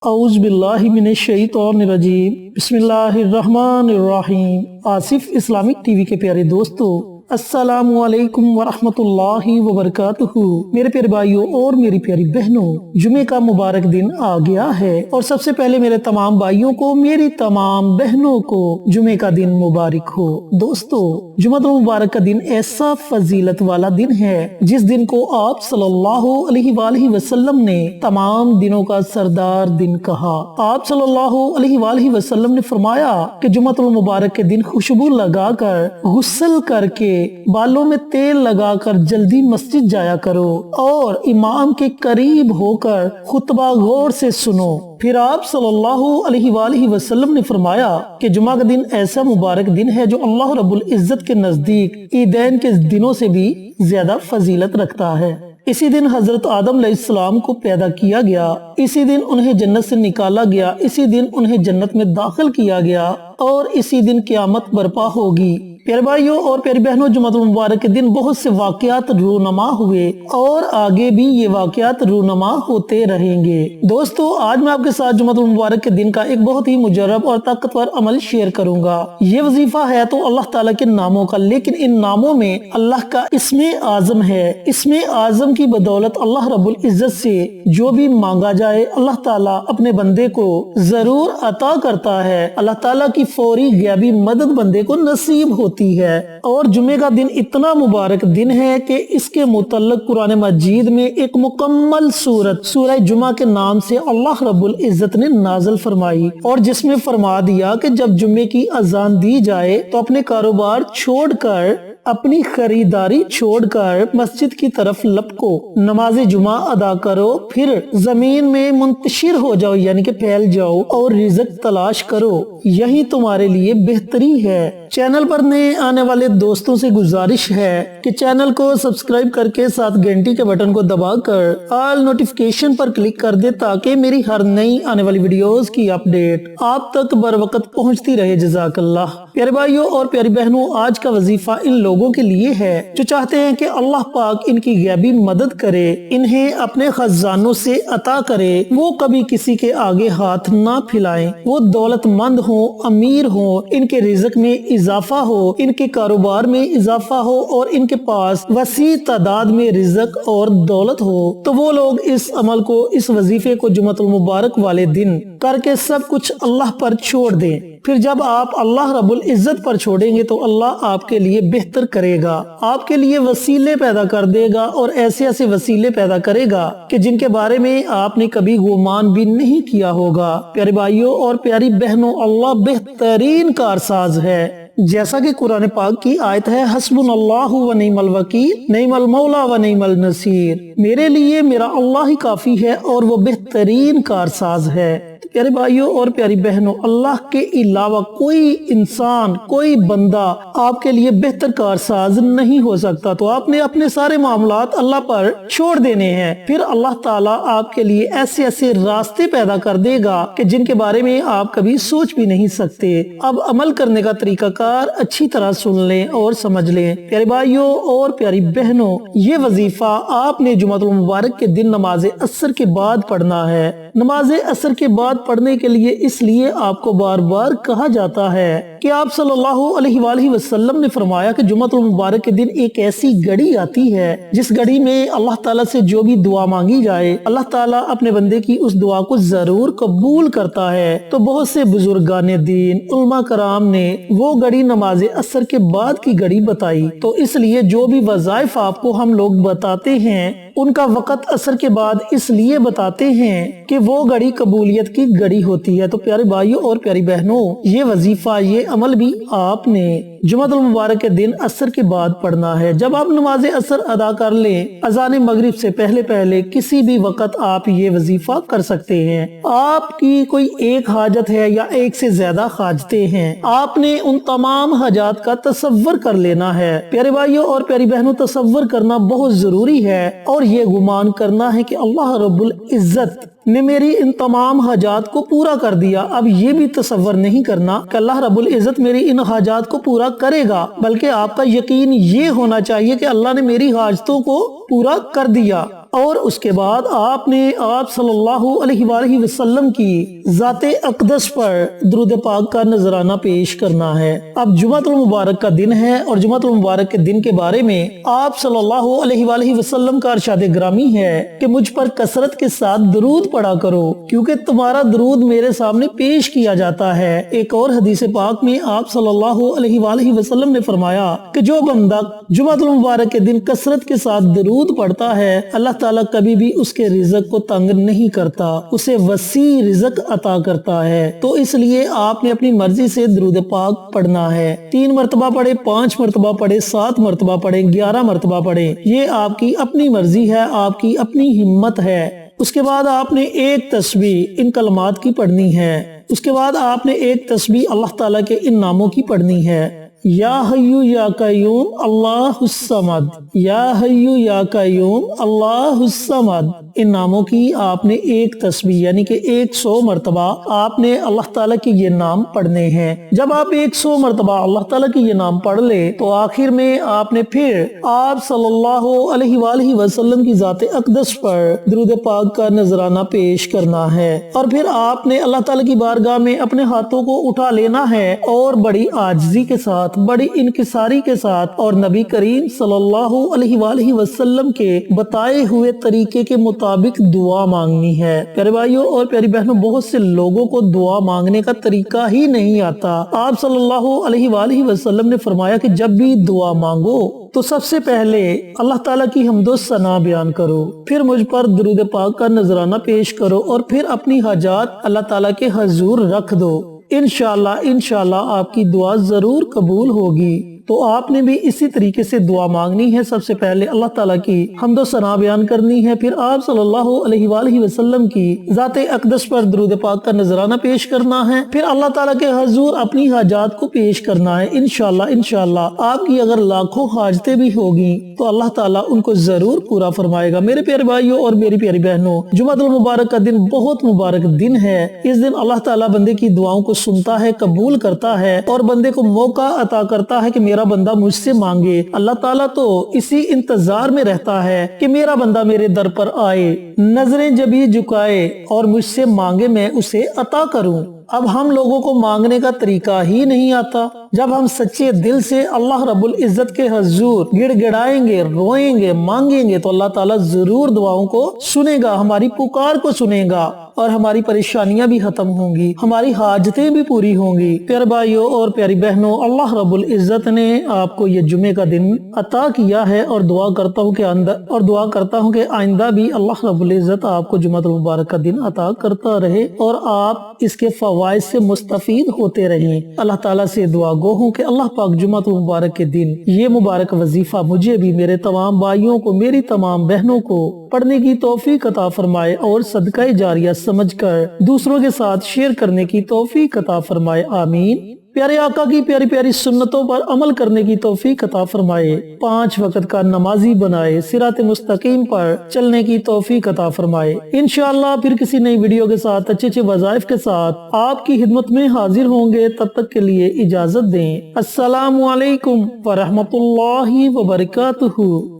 اعوذ باللہ من الشیطان الرجیم بسم اللہ الرحمن الرحیم۔ آصف اسلامک ٹی وی کے پیارے دوستو، السلام علیکم ورحمۃ اللہ وبرکاتہ۔ میرے پیارے بھائیوں اور میری پیاری بہنوں، جمعے کا مبارک دن آ گیا ہے اور سب سے پہلے میرے تمام بھائیوں کو، میری تمام بہنوں کو جمعے کا دن مبارک ہو۔ دوستو، جمعہ المبارک کا دن ایسا فضیلت والا دن ہے جس دن کو آپ صلی اللہ علیہ وآلہ وسلم نے تمام دنوں کا سردار دن کہا۔ آپ صلی اللہ علیہ وآلہ وسلم نے فرمایا کہ جمعہ المبارک کے دن خوشبو لگا کر، غسل کر کے، بالوں میں تیل لگا کر جلدی مسجد جایا کرو اور امام کے قریب ہو کر خطبہ غور سے سنو۔ پھر آپ صلی اللہ علیہ وآلہ وسلم نے فرمایا کہ جمعہ کا دن ایسا مبارک دن ہے جو اللہ رب العزت کے نزدیک عیدین کے دنوں سے بھی زیادہ فضیلت رکھتا ہے۔ اسی دن حضرت آدم علیہ السلام کو پیدا کیا گیا، اسی دن انہیں جنت سے نکالا گیا، اسی دن انہیں جنت میں داخل کیا گیا اور اسی دن قیامت برپا ہوگی۔ پیارے بھائیوں اور پیاری بہنوں، جمعہ المبارک کے دن بہت سے واقعات رونما ہوئے اور آگے بھی یہ واقعات رونما ہوتے رہیں گے۔ دوستو، آج میں آپ کے ساتھ جمعہ المبارک کے دن کا ایک بہت ہی مجرب اور طاقتور عمل شیئر کروں گا۔ یہ وظیفہ ہے تو اللہ تعالیٰ کے ناموں کا، لیکن ان ناموں میں اللہ کا اسم اعظم ہے۔ اسم اعظم کی بدولت اللہ رب العزت سے جو بھی مانگا جائے، اللہ تعالیٰ اپنے بندے کو ضرور عطا کرتا ہے۔ اللہ تعالیٰ کی فوری غیبی مدد بندے کو نصیب ہوتی ہے۔ اور جمعے کا دن اتنا مبارک دن ہے کہ اس کے متعلق قرآن مجید میں ایک مکمل سورت سورہ جمعہ کے نام سے اللہ رب العزت نے نازل فرمائی، اور جس میں فرما دیا کہ جب جمعے کی اذان دی جائے تو اپنے کاروبار چھوڑ کر، اپنی خریداری چھوڑ کر مسجد کی طرف لپکو، نماز جمعہ ادا کرو، پھر زمین میں منتشر ہو جاؤ یعنی کہ پھیل جاؤ اور رزق تلاش کرو، یہی تمہارے لیے بہتری ہے۔ چینل پر نئے آنے والے دوستوں سے گزارش ہے کہ چینل کو سبسکرائب کر کے ساتھ گھنٹی کے بٹن کو دبا کر آل نوٹیفیکیشن پر کلک کر دے تاکہ میری ہر نئی آنے والی ویڈیوز کی اپڈیٹ آپ تک بر وقت پہنچتی رہے۔ جزاک اللہ۔ پیارے بھائیوں اور پیاری بہنوں، آج کا وظیفہ ان لوگوں کے لیے ہے جو چاہتے ہیں کہ اللہ پاک ان کی غیبی مدد کرے، انہیں اپنے خزانوں سے عطا کرے، وہ کبھی کسی کے آگے ہاتھ نہ پھیلائیں، وہ دولت مند ہوں، امیر ہوں، ان کے رزق میں اضافہ ہو، ان کے کاروبار میں اضافہ ہو اور ان کے پاس وسیع تعداد میں رزق اور دولت ہو، تو وہ لوگ اس عمل کو، اس وظیفے کو جمعہ المبارک والے دن کر کے سب کچھ اللہ پر چھوڑ دیں۔ پھر جب آپ اللہ رب العزت پر چھوڑیں گے تو اللہ آپ کے لیے بہتر کرے گا، آپ کے لیے وسیلے پیدا کر دے گا اور ایسے ایسے وسیلے پیدا کرے گا کہ جن کے بارے میں آپ نے کبھی گمان بھی نہیں کیا ہوگا۔ پیارے بھائیوں اور پیاری بہنوں، اللہ بہترین کارساز ہے، جیسا کہ قرآن پاک کی آیت ہے، حسبنا اللہ و نعم الوکیل، نعم المولا و نعم النصیر، میرے لیے میرا اللہ ہی کافی ہے اور وہ بہترین کارساز ہے۔ پیارے بھائیوں اور پیاری بہنوں، اللہ کے علاوہ کوئی انسان، کوئی بندہ آپ کے لیے بہتر کارساز نہیں ہو سکتا، تو آپ نے اپنے سارے معاملات اللہ پر چھوڑ دینے ہیں، پھر اللہ تعالیٰ آپ کے لیے ایسے ایسے راستے پیدا کر دے گا کہ جن کے بارے میں آپ کبھی سوچ بھی نہیں سکتے۔ اب عمل کرنے کا طریقہ کار اچھی طرح سن لیں اور سمجھ لیں۔ پیارے بھائیوں اور پیاری بہنوں، یہ وظیفہ آپ نے جمعہ المبارک کے دن نماز عصر کے بعد پڑھنا ہے۔ نماز عصر کے بعد پڑھنے کے لیے اس لیے آپ کو بار بار کہا جاتا ہے کہ آپ صلی اللہ علیہ وآلہ وسلم نے فرمایا کہ جمعہ المبارک کے دن ایک ایسی گھڑی آتی ہے جس گھڑی میں اللہ تعالیٰ سے جو بھی دعا مانگی جائے، اللہ تعالیٰ اپنے بندے کی اس دعا کو ضرور قبول کرتا ہے۔ تو بہت سے بزرگان دین، علماء کرام نے وہ گھڑی نماز عصر کے بعد کی گھڑی بتائی، تو اس لیے جو بھی وظائف آپ کو ہم لوگ بتاتے ہیں ان کا وقت عصر کے بعد اس لیے بتاتے ہیں کہ وہ گھڑی قبولیت کی گھڑی ہوتی ہے۔ تو پیارے بھائیوں اور پیاری بہنوں، یہ وظیفہ، یہ عمل بھی آپ نے جمعہ المبارک کے دن عصر کے بعد پڑھنا ہے۔ جب آپ نماز عصر ادا کر لیں، اذان مغرب سے پہلے پہلے کسی بھی وقت آپ یہ وظیفہ کر سکتے ہیں۔ آپ کی کوئی ایک حاجت ہے یا ایک سے زیادہ حاجتیں ہیں، آپ نے ان تمام حاجات کا تصور کر لینا ہے۔ پیارے بھائیوں اور پیاری بہنوں، تصور کرنا بہت ضروری ہے اور یہ گمان کرنا ہے کہ اللہ رب العزت نے میری ان تمام حاجات کو پورا کر دیا۔ اب یہ بھی تصور نہیں کرنا کہ اللہ رب العزت میری ان حاجات کو پورا کرے گا، بلکہ آپ کا یقین یہ ہونا چاہیے کہ اللہ نے میری حاجتوں کو پورا کر دیا۔ اور اس کے بعد آپ نے آپ صلی اللہ علیہ وآلہ وسلم کی ذات اقدس پر درود پاک کا نذرانہ پیش کرنا ہے۔ اب جمعۃ المبارک کا دن ہے اور جمعۃ المبارک کے دن کے بارے میں آپ صلی اللہ علیہ وآلہ وسلم کا ارشاد گرامی ہے کہ مجھ پر کثرت کے ساتھ درود پڑھا کرو کیونکہ تمہارا درود میرے سامنے پیش کیا جاتا ہے۔ ایک اور حدیث پاک میں آپ صلی اللہ علیہ وآلہ وسلم نے فرمایا کہ جو بندہ جمعۃ المبارک کے دن کثرت کے ساتھ درود پڑھتا ہے اللہ تعالیٰ کبھی بھی اس کے رزق کو تنگ نہیں کرتا، اسے وسیع رزق عطا کرتا ہے۔ تو اس لیے آپ نے اپنی مرضی سے درود پاک پڑھنا ہے، 3 مرتبہ پڑھے، 5 مرتبہ پڑھے، 7 مرتبہ پڑھے، 11 مرتبہ پڑھے، یہ آپ کی اپنی مرضی ہے، آپ کی اپنی ہمت ہے۔ اس کے بعد آپ نے ایک تسبیح ان کلمات کی پڑھنی ہے۔ اس کے بعد آپ نے ایک تسبیح اللہ تعالیٰ کے ان ناموں کی پڑھنی ہے۔ یا حیو یا قیوم اللہ الصمد، یا حیو یا قیوم اللہ الصمد، ان ناموں کی آپ نے ایک تسبیح یعنی کہ 100 مرتبہ آپ نے اللہ تعالیٰ کی یہ نام پڑھنے ہیں۔ جب آپ 100 مرتبہ اللہ تعالیٰ کی یہ نام پڑھ لے تو آخر میں آپ نے پھر آپ صلی اللہ علیہ وآلہ وسلم کی ذات اقدس پر درود پاک کا نذرانہ پیش کرنا ہے، اور پھر آپ نے اللہ تعالیٰ کی بارگاہ میں اپنے ہاتھوں کو اٹھا لینا ہے اور بڑی عاجزی کے ساتھ، بڑی انکساری کے ساتھ اور نبی کریم صلی اللہ علیہ وآلہ وسلم کے بتائے ہوئے طریقے کے مطابق دعا مانگنی ہے۔ پیارے بھائیوں اور پیاری بہنوں، بہت سے لوگوں کو دعا مانگنے کا طریقہ ہی نہیں آتا۔ آپ صلی اللہ علیہ وآلہ وسلم نے فرمایا کہ جب بھی دعا مانگو تو سب سے پہلے اللہ تعالیٰ کی حمد و ثنا بیان کرو، پھر مجھ پر درود پاک کا نذرانہ پیش کرو اور پھر اپنی حاجات اللہ تعالیٰ کے حضور رکھ دو۔ انشاءاللہ آپ کی دعا ضرور قبول ہوگی۔ تو آپ نے بھی اسی طریقے سے دعا مانگنی ہے۔ سب سے پہلے اللہ تعالیٰ کی حمد و ثنا بیان کرنی ہے، پھر آپ صلی اللہ علیہ وآلہ وسلم کی ذات اقدس پر درود پاک کا نذرانہ پیش کرنا ہے، پھر اللہ تعالیٰ کے حضور اپنی حاجات کو پیش کرنا ہے۔ انشاءاللہ آپ کی اگر لاکھوں حاجتیں بھی ہوگی تو اللہ تعالیٰ ان کو ضرور پورا فرمائے گا۔ میرے پیارے بھائیوں اور میری پیاری بہنوں، جمعۃ المبارک کا دن بہت مبارک دن ہے۔ اس دن اللہ تعالیٰ بندے کی دعاؤں کو سنتا ہے، قبول کرتا ہے اور بندے کو موقع عطا کرتا ہے کہ میرا بندہ مجھ سے مانگے۔ اللہ تعالیٰ تو اسی انتظار میں رہتا ہے کہ میرا بندہ میرے در پر آئے، نظریں جبھی جھکائے اور مجھ سے مانگے، میں اسے عطا کروں۔ اب ہم لوگوں کو مانگنے کا طریقہ ہی نہیں آتا۔ جب ہم سچے دل سے اللہ رب العزت کے حضور گڑ گڑائیں گے، روئیں گے، مانگیں گے تو اللہ تعالیٰ ضرور دعاؤں کو سنے گا، ہماری پکار کو سنے گا اور ہماری پریشانیاں بھی ختم ہوں گی، ہماری حاجتیں بھی پوری ہوں گی۔ پیارے بھائیوں اور پیاری بہنوں، اللہ رب العزت نے آپ کو یہ جمعے کا دن عطا کیا ہے اور دعا کرتا ہوں کہ آئندہ بھی اللہ رب العزت آپ کو جمعۃ المبارک کا دن عطا کرتا رہے اور آپ اس کے فوائد سے مستفید ہوتے رہیں۔ اللہ تعالیٰ سے دعا گو ہوں کہ اللہ پاک جمعۃ المبارک کے دن یہ مبارک وظیفہ مجھے بھی، میرے تمام بھائیوں کو، میری تمام بہنوں کو پڑھنے کی توفیق عطا فرمائے اور صدقہ جاریہ سمجھ کر دوسروں کے ساتھ شیئر کرنے کی توفیق عطا فرمائے، آمین۔ پیارے آقا کی پیاری پیاری سنتوں پر عمل کرنے کی توفیق عطا فرمائے، 5 وقت کا نمازی بنائے، صراط مستقیم پر چلنے کی توفیق عطا فرمائے۔ انشاءاللہ پھر کسی نئی ویڈیو کے ساتھ، اچھے وظائف کے ساتھ آپ کی خدمت میں حاضر ہوں گے۔ تب تک کے لیے اجازت دیں۔ السلام علیکم ورحمۃ اللہ وبرکاتہ۔